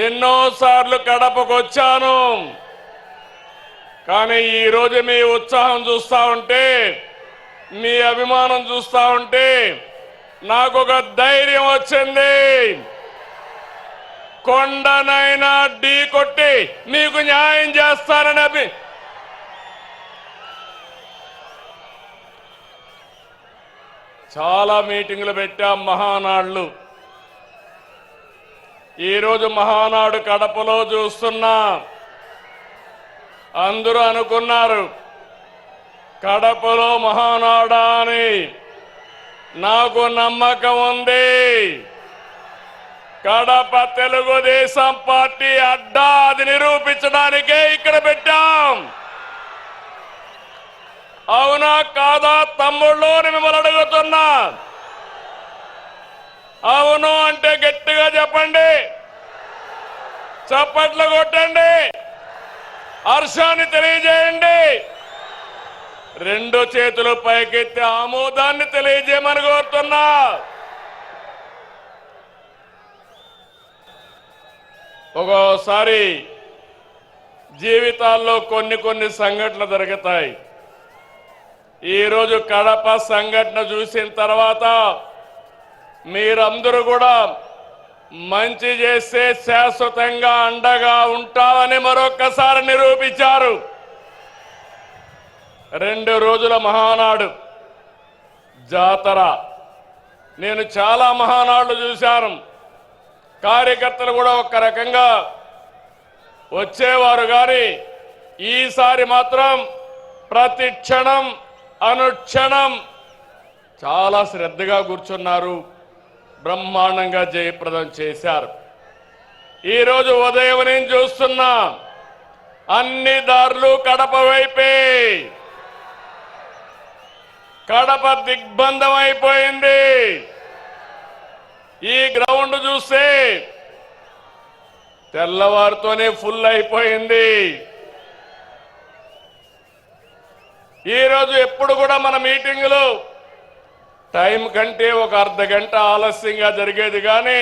ఎన్నోసార్లు కడపకు వచ్చాను. కానీ ఈరోజు మీ ఉత్సాహం చూస్తా ఉంటే, మీ అభిమానం చూస్తా ఉంటే నాకు ఒక ధైర్యం వచ్చింది. కొండనైనా ఢీ కొట్టి మీకు న్యాయం చేస్తానని చాలా మీటింగులు పెట్టాం, మహానాడులు. ఈరోజు మహానాడు కడపలో చూస్తున్నా. అందరూ అనుకున్నారు కడపలో మహానాడా అని. నాకు నమ్మకం ఉంది. కడప తెలుగుదేశం పార్టీ అడ్డా, అది నిరూపించడానికే ఇక్కడ పెట్టాం. అవునా కాదా తమ్ముళ్ళు మిమ్మల్ని అడుగుతున్నా. అవును అంటే గట్టిగా చెప్పండి, చప్పట్లు కొట్టండి, హర్షాన్ని తెలియజేయండి. రెండు చేతులు పైకెత్తి ఆమోదాన్ని తెలియజేయమని కోరుతున్నా. ఒక్కోసారి జీవితాల్లో కొన్ని సంఘటనలు జరుగుతాయి. ఈరోజు కడప సంఘటన చూసిన తర్వాత మీరందరూ కూడా మంచి చేస్తే శాశ్వతంగా అండగా ఉంటామని మరొక్కసారి నిరూపించారు. 2 రోజుల మహానాడు జాతర. నేను చాలా మహానాడులు చూశాను. కార్యకర్తలు కూడా ఒక రకంగా వచ్చేవారు, కానీ ఈసారి మాత్రం ప్రతి క్షణం అనుక్షణం చాలా శ్రద్ధగా కూర్చున్నారు. బ్రహ్మాండంగా జయప్రదం చేశారు. ఈరోజు ఉదయం నేను చూస్తున్నా అన్ని దారులు కడప వైపే. కడప దిగ్బంధం అయిపోయింది. ఈ గ్రౌండ్ చూస్తే తెల్లవారితోనే ఫుల్ అయిపోయింది. ఈరోజు ఎప్పుడు కూడా మన మీటింగులు టైం కంటే ఒక అర్ధ గంట ఆలస్యంగా జరిగేది, కానీ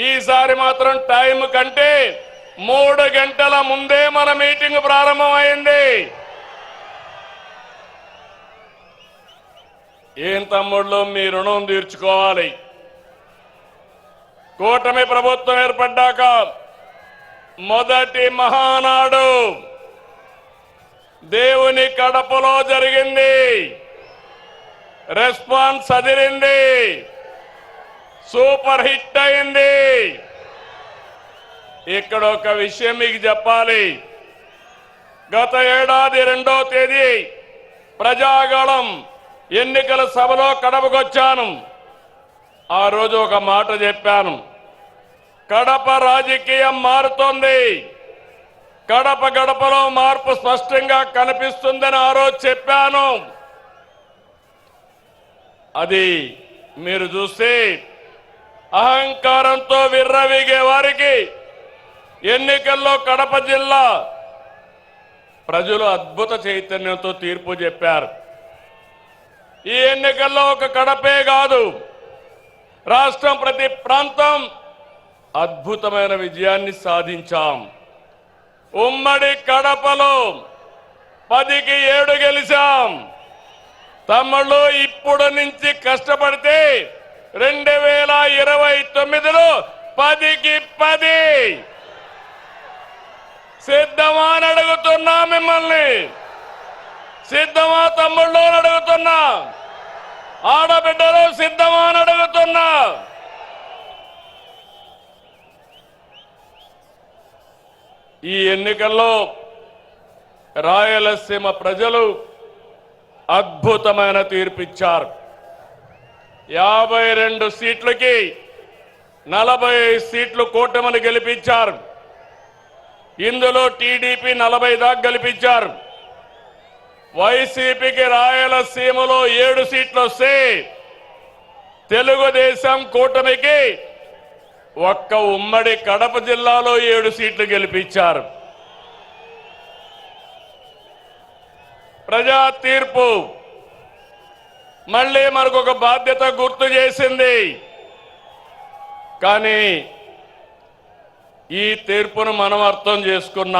ఈసారి మాత్రం టైం కంటే 3 గంటల ముందే మన మీటింగ్ ప్రారంభమైంది. ఏం తమ్ముళ్ళు, మీ రుణం తీర్చుకోవాలి. కూటమి ప్రభుత్వం ఏర్పడ్డాక మొదటి మహానాడు దేవుని కడపలో జరిగింది. రెస్పాన్స్ అదిరింది, సూపర్ హిట్ అయింది. ఇక్కడ ఒక విషయం మీకు చెప్పాలి. గత ఏడాది 2వ తేదీ ప్రజాగళం ఎన్నికల సభలో కడపకొచ్చాను. ఆ రోజు ఒక మాట చెప్పాను, కడప రాజకీయం మారుతోంది, కడప గడపలో మార్పు స్పష్టంగా కనిపిస్తుందని ఆ రోజు చెప్పాను. అది మీరు చూస్తే అహంకారంతో విర్రవీగే వారికి ఎన్నికల్లో కడప జిల్లా ప్రజలు అద్భుత చైతన్యంతో తీర్పు చెప్పారు. ఈ ఎన్నికల్లో ఒక కడపే కాదు, రాష్ట్రం ప్రతి ప్రాంతం అద్భుతమైన విజయాన్ని సాధించాం. ఉమ్మడి కడపలో 10కి 7 గెలిచాం. తమ్ముళ్ళు, ఇప్పుడు నుంచి కష్టపడితే 2029లో 10కి 10 సిద్ధమా అని అడుగుతున్నా. మిమ్మల్ని సిద్ధమా తమ్ముళ్ళు అని అడుగుతున్నా. ఆడబిడ్డలు సిద్ధమా అని అడుగుతున్నా. ఈ ఎన్నికల్లో రాయలసీమ ప్రజలు అద్భుతమైన తీర్పిచ్చారు. 52 సీట్లకి 45 సీట్లు కూటమిని గెలిపించారు. ఇందులో టీడీపీ 40 దాకా గెలిపించారు. వైసీపీకి రాయలసీమలో 7 సీట్లు వస్తే తెలుగుదేశం కూటమికి ఒక్క ఉమ్మడి కడప జిల్లాలో 7 సీట్లు గెలిపించారు. ప్రజా తీర్పు మళ్ళీ మనకు ఒక బాధ్యత గుర్తు చేసింది. కానీ ఈ తీర్పును మనం అర్థం చేసుకున్నాం.